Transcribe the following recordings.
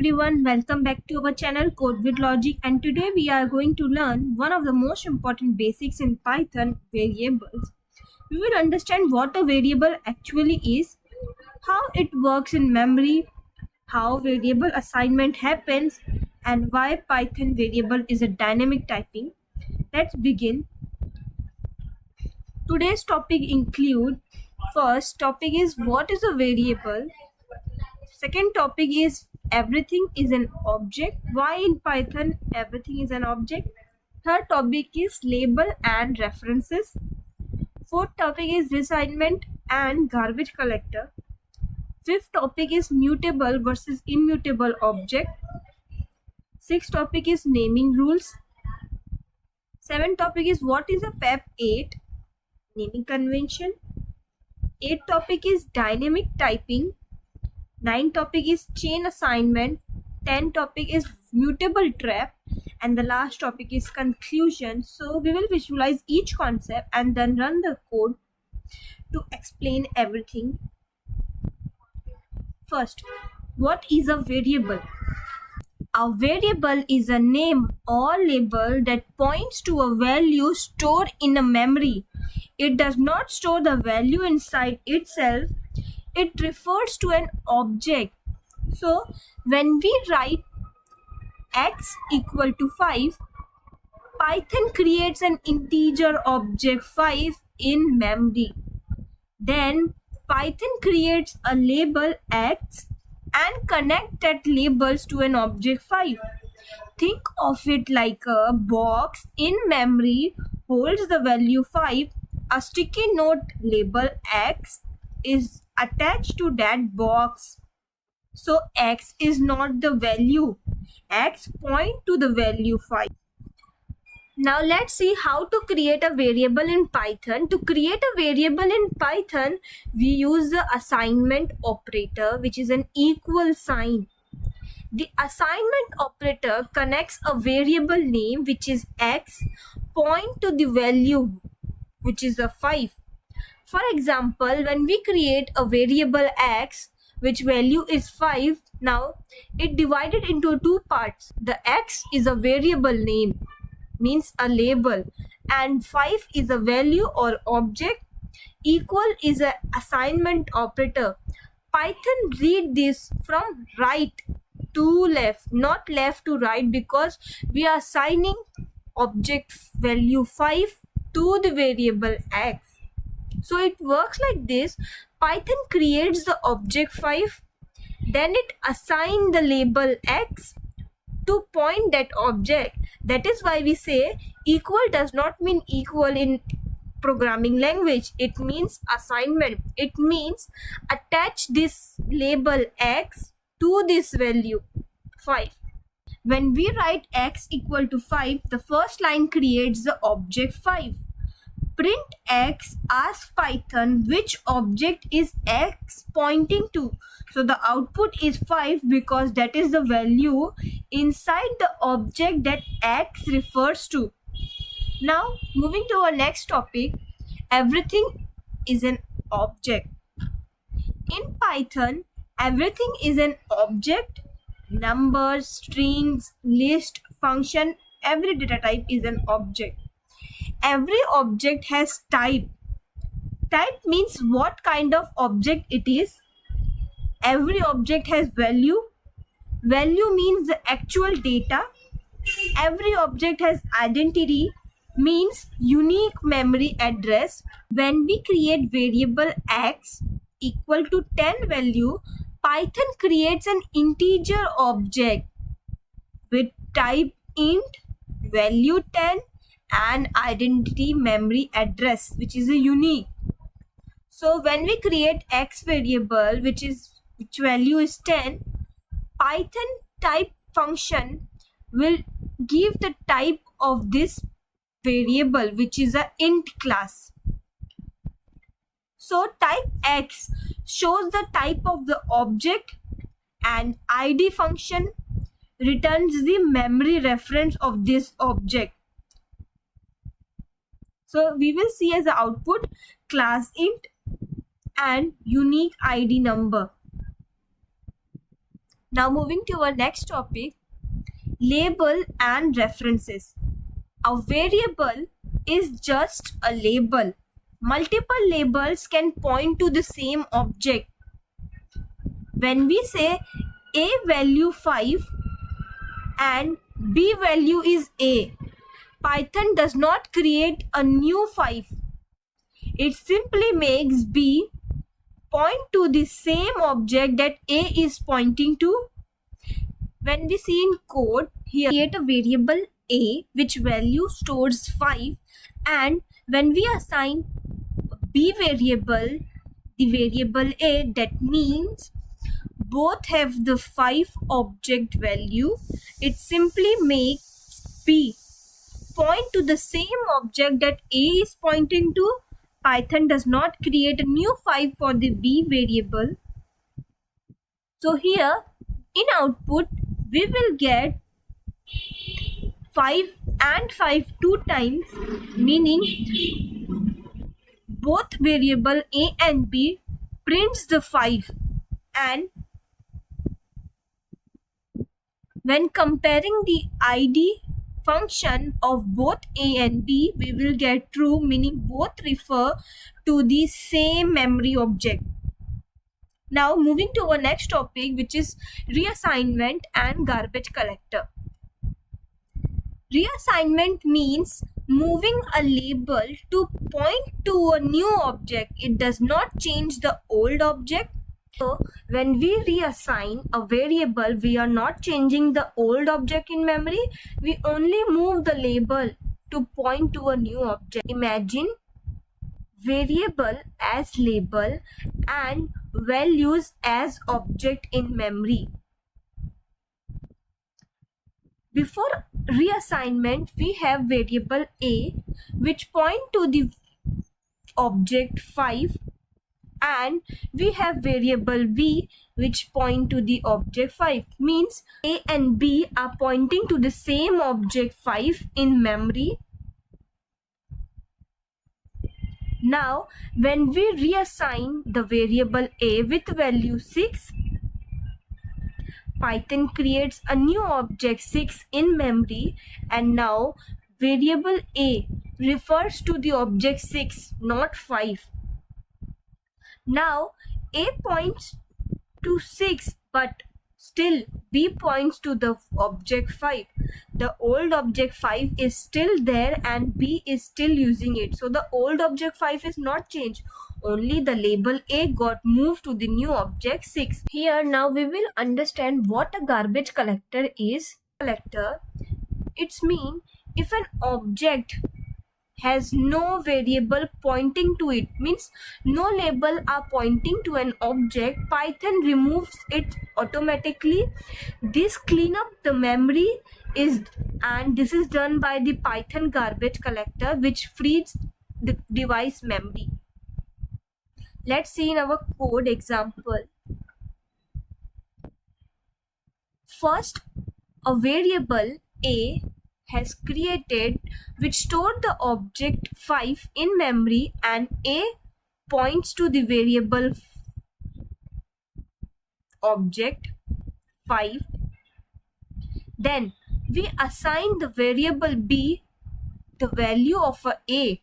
everyone, welcome back to our channel Code with Logic, and today we are going to learn one of the most important basics in Python, variables. We will understand what a variable actually is, how it works in memory, how variable assignment happens, and why Python variable is a dynamic typing. Let's begin. Today's topic include first topic is what is a variable. Second topic is everything is an object. Why in Python everything is an object? Third topic is label and references. Fourth topic is reassignment and garbage collector. Fifth topic is mutable versus immutable object. Sixth topic is naming rules. Seventh topic is what is a PEP8 naming convention. Eighth topic is dynamic typing. 9 topic is chain assignment, 10 topic is mutable trap, and the last topic is conclusion. So we will visualize each concept and then run the code to explain everything. First, what is a variable? A variable is a name or label that points to a value stored in a memory. It does not store the value inside itself. It refers to an object. So when we write x equal to 5, Python creates an integer object 5 in memory. Then Python creates a label x and connect that labels to an object 5. Think of it like a box in memory holds the value 5. A sticky note label x is attached to that box. So x is not the value. X point to the value 5. Now let's see how to create a variable in Python. To create a variable in Python, we use the assignment operator, which is an equal sign. The assignment operator connects a variable name, which is x, point to the value, which is a 5. For example, when we create a variable x, which value is 5, now it divided into two parts. The x is a variable name, means a label, and 5 is a value or object. Equal is an assignment operator. Python read this from right to left, not left to right, because we are assigning object value 5 to the variable x. So it works like this. Python creates the object 5, then it assigns the label x to point that object. That is why we say equal does not mean equal in programming language. It means assignment. It means attach this label x to this value 5. When we write x equal to 5, the first line creates the object 5. Print x asks Python which object is x pointing to. So the output is 5 because that is the value inside the object that x refers to. Now moving to our next topic, everything is an object. In Python, everything is an object. Numbers, strings, list, function, every data type is an object. Every object has type. Type means what kind of object it is. Every object has value. Value means the actual data. Every object has identity, means unique memory address. When we create variable x equal to 10 value, Python creates an integer object with type int, value 10, and identity memory address, which is a unique. So when we create x variable, which value is 10, Python type function will give the type of this variable, which is a int class. So type x shows the type of the object, and id function returns the memory reference of this object. So we will see as the output class int and unique ID number. Now moving to our next topic, label and references. A variable is just a label. Multiple labels can point to the same object. When we say a value 5 and b value is a, Python does not create a new 5. It simply makes b point to the same object that a is pointing to. When we see in code, here create a variable a which value stores 5, and when we assign b variable the variable a, that means both have the 5 object value. It simply makes b point to the same object that a is pointing to. Python does not create a new 5 for the b variable. So here in output we will get 5 and 5 two times, meaning both variable a and b prints the 5, and when comparing the id function of both a and b, we will get true, meaning both refer to the same memory object. Now moving to our next topic, which is reassignment and garbage collector. Reassignment means moving a label to point to a new object. It does not change the old object. So when we reassign a variable, we are not changing the old object in memory. We only move the label to point to a new object. Imagine variable as label and values as object in memory. Before reassignment, we have variable a which point to the object 5, and we have variable b which point to the object 5. Means a and b are pointing to the same object 5 in memory. Now when we reassign the variable a with value 6, Python creates a new object 6 in memory, and now variable a refers to the object 6, not 5. Now a points to 6, but still b points to the object 5. The old object 5 is still there and b is still using it. So the old object 5 is not changed. Only the label a got moved to the new object 6. Here now we will understand what a garbage collector is. Collector, it's mean if an object has no variable pointing to it, means no label are pointing to an object, Python removes it automatically. This clean up the memory and this is done by the Python garbage collector, which frees the device memory. Let's see in our code example. First, a variable a has created which stored the object 5 in memory, and a points to the variable object 5. Then we assign the variable b the value of a,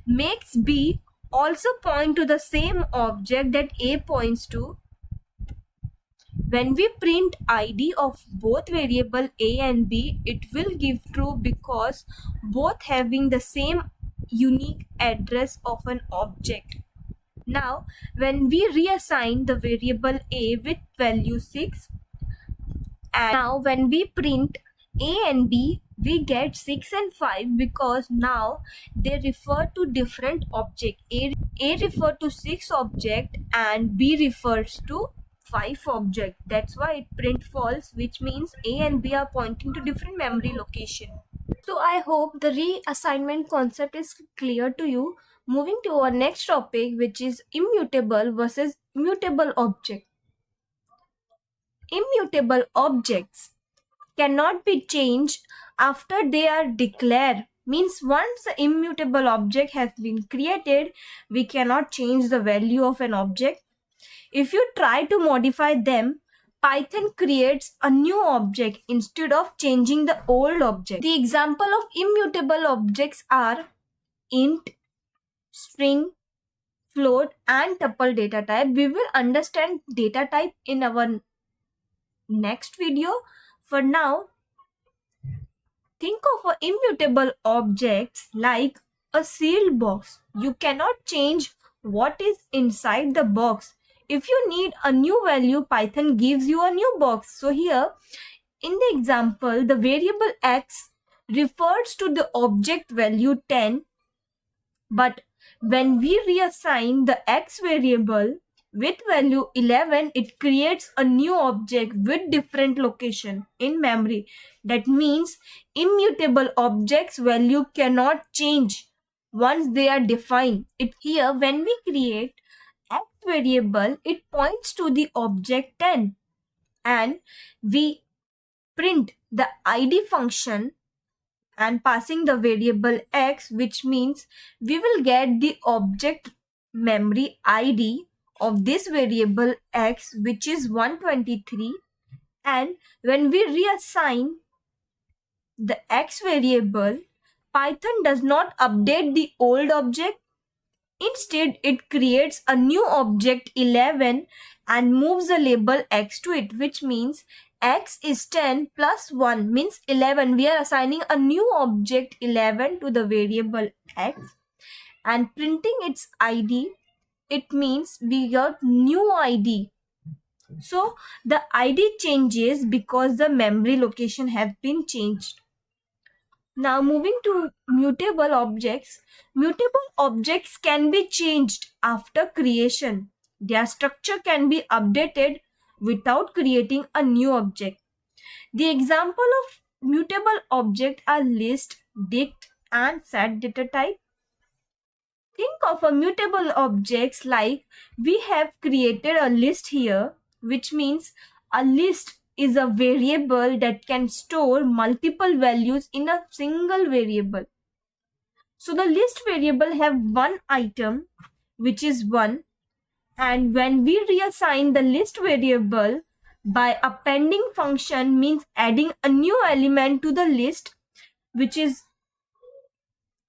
makes b also point to the same object that a points to. When we print id of both variable a and b, it will give true because both having the same unique address of an object. Now when we reassign the variable a with value 6, and now when we print a and b, we get 6 and 5 because now they refer to different object. A refer to 6 object and b refers to 5 object. That's why it print false, which means a and b are pointing to different memory location. So I hope the reassignment concept is clear to you. Moving to our next topic, which is immutable versus mutable object. Immutable objects cannot be changed after they are declared. Means once the immutable object has been created, we cannot change the value of an object. If you try to modify them, Python creates a new object instead of changing the old object. The example of immutable objects are int, string, float, and tuple data type. We will understand data type in our next video. For now, think of immutable objects like a sealed box. You cannot change what is inside the box. If you need a new value, Python gives you a new box. So here, in the example, the variable x refers to the object value 10, but when we reassign the x variable with value 11, it creates a new object with different location in memory. That means immutable objects value cannot change once they are defined. Here, when we create x variable, it points to the object 10, and we print the id function and passing the variable x, which means we will get the object memory id of this variable x, which is 123. And when we reassign the x variable, Python does not update the old object. Instead, it creates a new object 11 and moves the label x to it, which means x is 10 plus 1 means 11. We are assigning a new object 11 to the variable x and printing its id. It means we got new id. So the id changes because the memory location have been changed. Now moving to mutable objects. Mutable objects can be changed after creation. Their structure can be updated without creating a new object. The example of mutable object are list, dict, and set data type. Think of a mutable objects like we have created a list here, which means a list is a variable that can store multiple values in a single variable. So the list variable have one item, which is 1, and when we reassign the list variable by appending function means adding a new element to the list, which is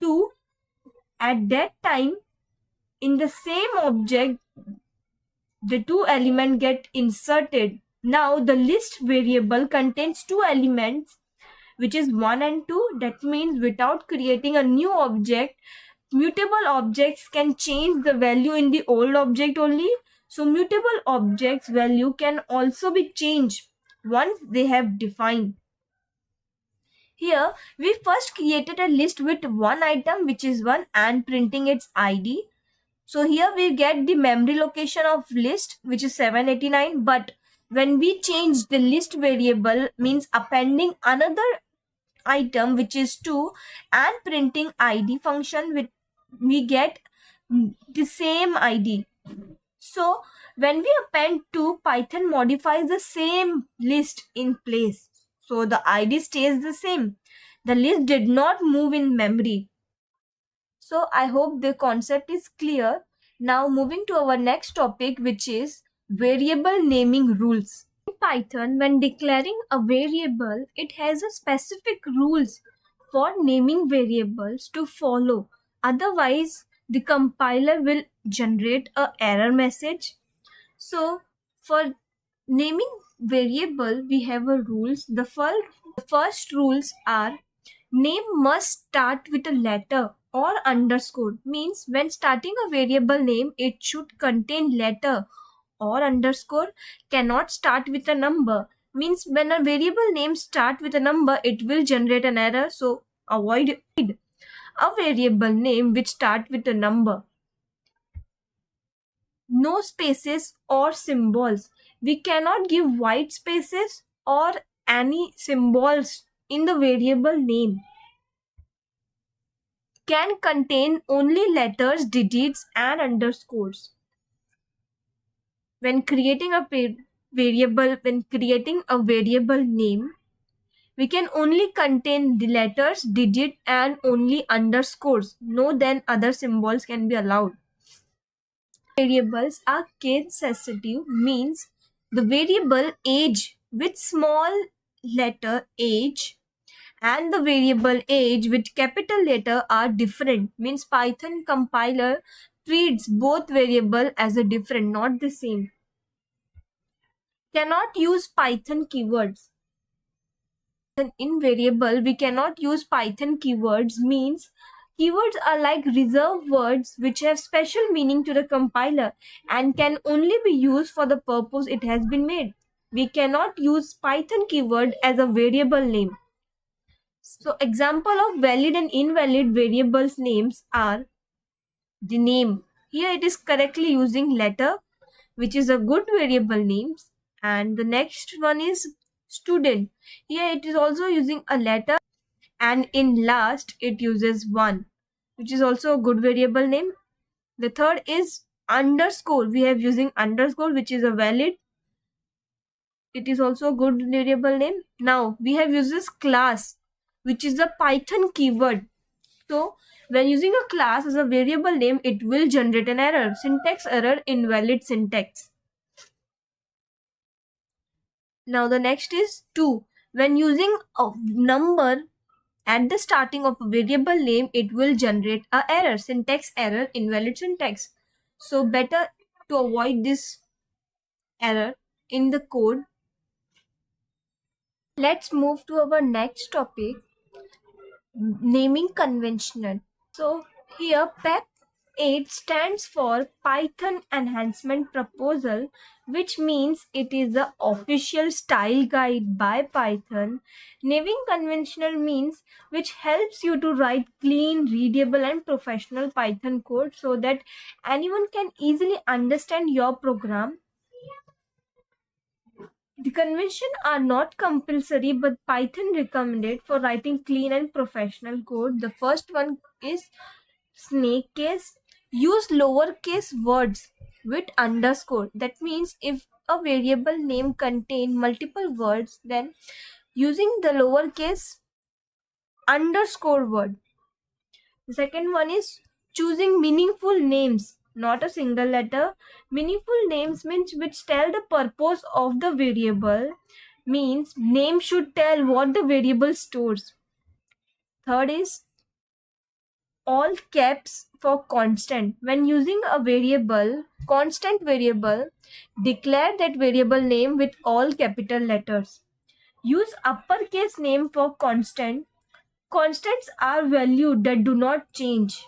2. At that time, in the same object, the 2 elements get inserted. Now the list variable contains 2 elements, which is 1 and 2. That means without creating a new object, mutable objects can change the value in the old object only. So mutable objects value can also be changed once they have defined. Here we first created a list with one item, which is 1, and printing its id. So here we get the memory location of list, which is 789. But when we change the list variable means appending another item, which is 2, and printing id function, with we get the same id. So when we append 2, Python modifies the same list in place. So the id stays the same. The list did not move in memory. So I hope the concept is clear. Now moving to our next topic, which is variable naming rules. In Python, when declaring a variable, it has a specific rules for naming variables to follow. Otherwise, the compiler will generate a error message. So for naming variable, we have a rules. The first rules are name must start with a letter or underscore. Means when starting a variable name, it should contain letter or underscore, cannot start with a number. Means when a variable name start with a number, it will generate an error. So avoid a variable name which start with a number. No spaces or symbols. We cannot give white spaces or any symbols in the variable name. Can contain only letters, digits, and underscores. When creating a variable name, we can only contain the letters, digit, and only underscores. No then other symbols can be allowed. Variables are case sensitive, means The variable age with small letter age and the variable age with capital letter are different. Means Python compiler treats both variable as a different, not the same. Cannot use Python keywords. In variable, we cannot use Python keywords means keywords are like reserved words which have special meaning to the compiler and can only be used for the purpose it has been made. We cannot use Python keyword as a variable name. So example of valid and invalid variables names are the name. Here it is correctly using letter, which is a good variable names. And the next one is student. Here it is also using a letter, and in last it uses one, which is also a good variable name. The third is underscore. We have using underscore, which is a valid. It is also a good variable name. Now we have uses class, which is a Python keyword. So when using a class as a variable name, it will generate an error. Syntax error, invalid syntax. Now the next is 2. When using a number at the starting of a variable name, it will generate a error. Syntax error, invalid syntax. So better to avoid this error in the code. Let's move to our next topic, naming conventional. So here PEP 8 stands for Python Enhancement Proposal, which means it is the official style guide by Python. Naming conventional means which helps you to write clean, readable and professional Python code so that anyone can easily understand your program. The conventions are not compulsory, but Python recommended for writing clean and professional code. The first one is snake case. Use lowercase words with underscore. That means if a variable name contain multiple words, then using the lowercase underscore word. The second one is choosing meaningful names, not a single letter. Meaningful names means which tell the purpose of the variable, means name should tell what the variable stores. Third is all caps for constant. When using a variable, constant variable, declare that variable name with all capital letters. Use uppercase name for constant. Constants are valued that do not change.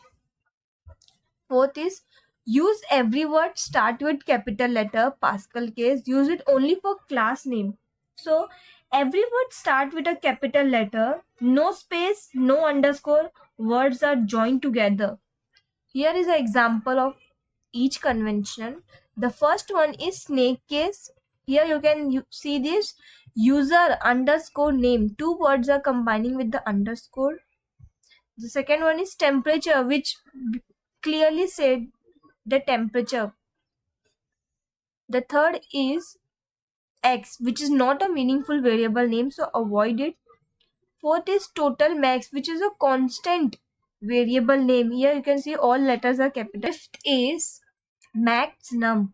Fourth is use every word start with capital letter. Pascal case, use it only for class name. So every word start with a capital letter, no space, no underscore, words are joined together. Here is an example of each convention. The first one is snake case. Here you can see this user underscore name. Two words are combining with the underscore. The second one is temperature, which clearly said the temperature. The third is x, which is not a meaningful variable name, so avoid it. Fourth is total max, which is a constant variable name. Here you can see all letters are capital. Fifth is max num,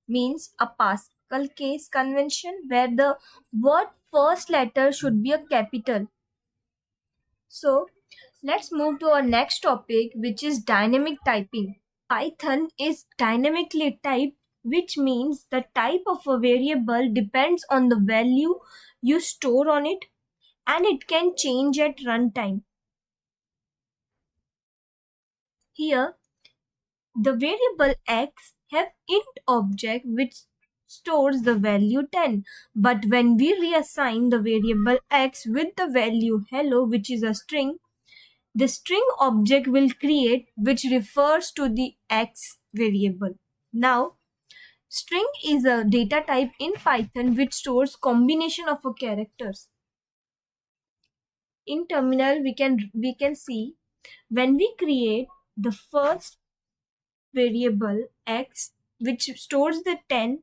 means a Pascal case convention where the word first letter should be a capital. So let's move to our next topic, which is dynamic typing. Python is dynamically typed, which means the type of a variable depends on the value you store on it, and it can change at runtime. Here, the variable x have int object which stores the value 10. But when we reassign the variable x with the value hello, which is a string, the string object will create which refers to the x variable. Now, string is a data type in Python which stores combination of characters. In terminal, we can see when we create the first variable x which stores the 10,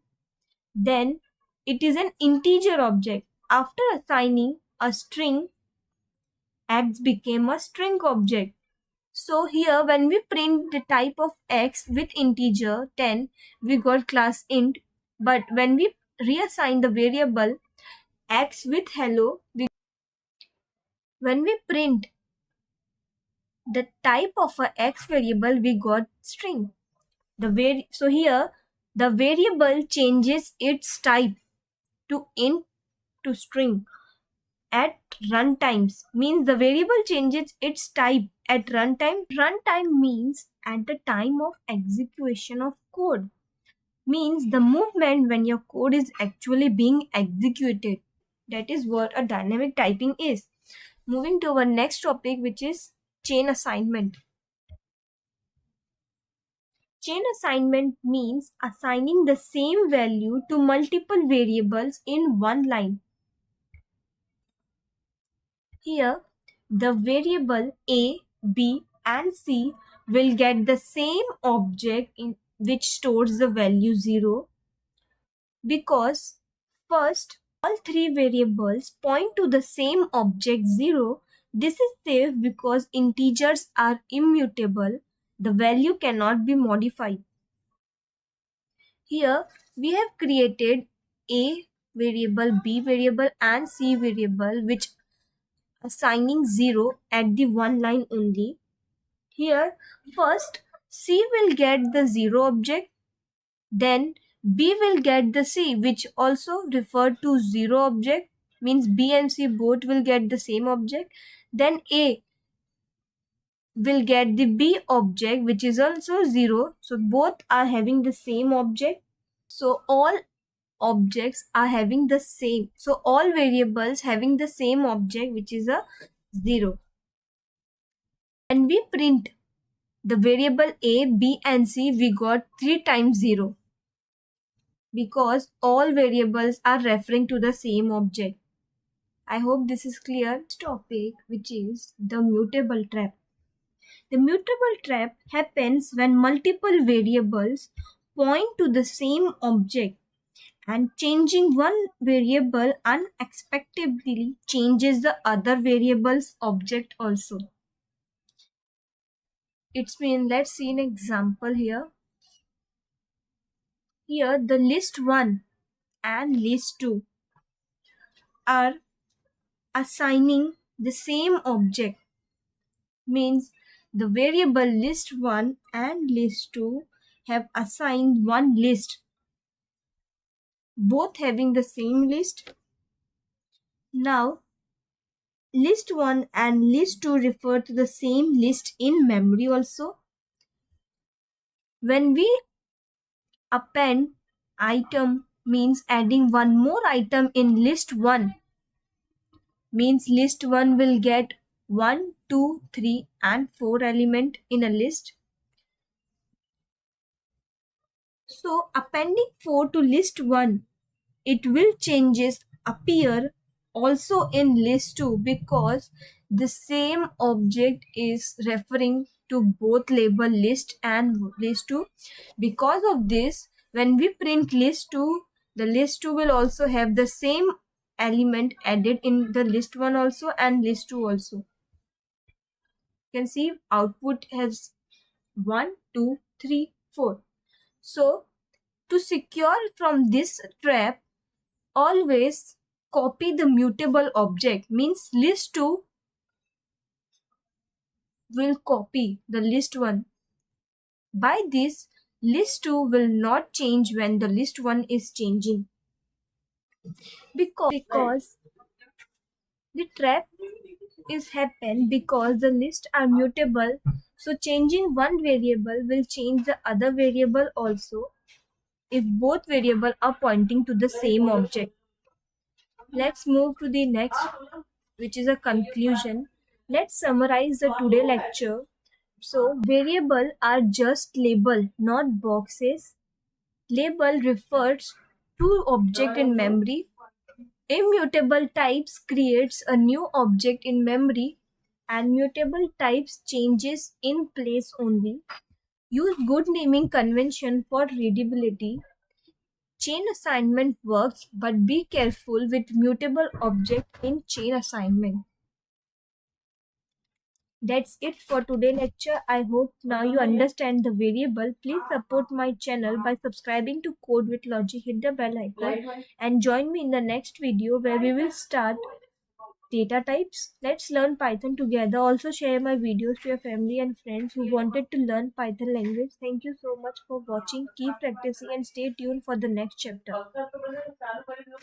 then it is an integer object. After assigning a string, x became a string object. So here when we print the type of x with integer 10, we got class int. But when we reassign the variable x with hello, when we print the type of a x variable, we got string. So here the variable changes its type to int to string at runtimes. Means the variable changes its type at runtime. Runtime means at the time of execution of code. Means the movement when your code is actually being executed. That is what a dynamic typing is. Moving to our next topic, which is chain assignment. Chain assignment means assigning the same value to multiple variables in one line. Here, the variable A, B, and C will get the same object in which stores the value 0, because first all three variables point to the same object 0. This is safe because integers are immutable. The value cannot be modified. Here we have created A variable, B variable, and C variable, which assigning 0 at the one line only. Here first C will get the 0 object, then B will get the C, which also refer to 0 object, means B and C both will get the same object. Then A will get the B object, which is also 0. So both are having the same object. So all objects are having the same. So all variables having the same object, which is a 0. And we print the variable A, B, and C, we got 3 times 0. Because all variables are referring to the same object. I hope this is clear. Next topic, which is the mutable trap. The mutable trap happens when multiple variables point to the same object, and changing one variable unexpectedly changes the other variable's object also. Let's see an example here. Here the list 1 and list 2 are assigning the same object. Means the variable list 1 and list 2 have assigned one list, both having the same list. Now list 1 and list 2 refer to the same list in memory also. When we append item, means adding one more item in list 1, means list 1 will get 1, 2, 3 and 4 element in a list. So appending 4 to list 1, it will changes appear also in list 2, because the same object is referring to both label list and list 2. Because of this, when we print list 2, the list 2 will also have the same element added in the list 1 also and list 2 also. You can see output has 1, 2, 3, 4. So to secure from this trap, always copy the mutable object. Means list 2 will copy the list 1. By this, list 2 will not change when the list 1 is changing. Because the trap is happen because the lists are mutable. So changing one variable will change the other variable also if both variables are pointing to the same object. Let's move to the next, which is a conclusion. Let's summarize the today lecture. So variable are just label, not boxes. Label refers to object in memory. Immutable types creates a new object in memory, and mutable types changes in place only. Use good naming convention for readability. Chain assignment works, but be careful with mutable object in chain assignment. That's it for today lecture. I hope now you understand the variable. Please support my channel by subscribing to Code with Logic, hit the bell icon, and join me in the next video where we will start data types. Let's learn Python together. Also share my videos to your family and friends who wanted to learn Python language. Thank you so much for watching. Keep practicing and stay tuned for the next chapter.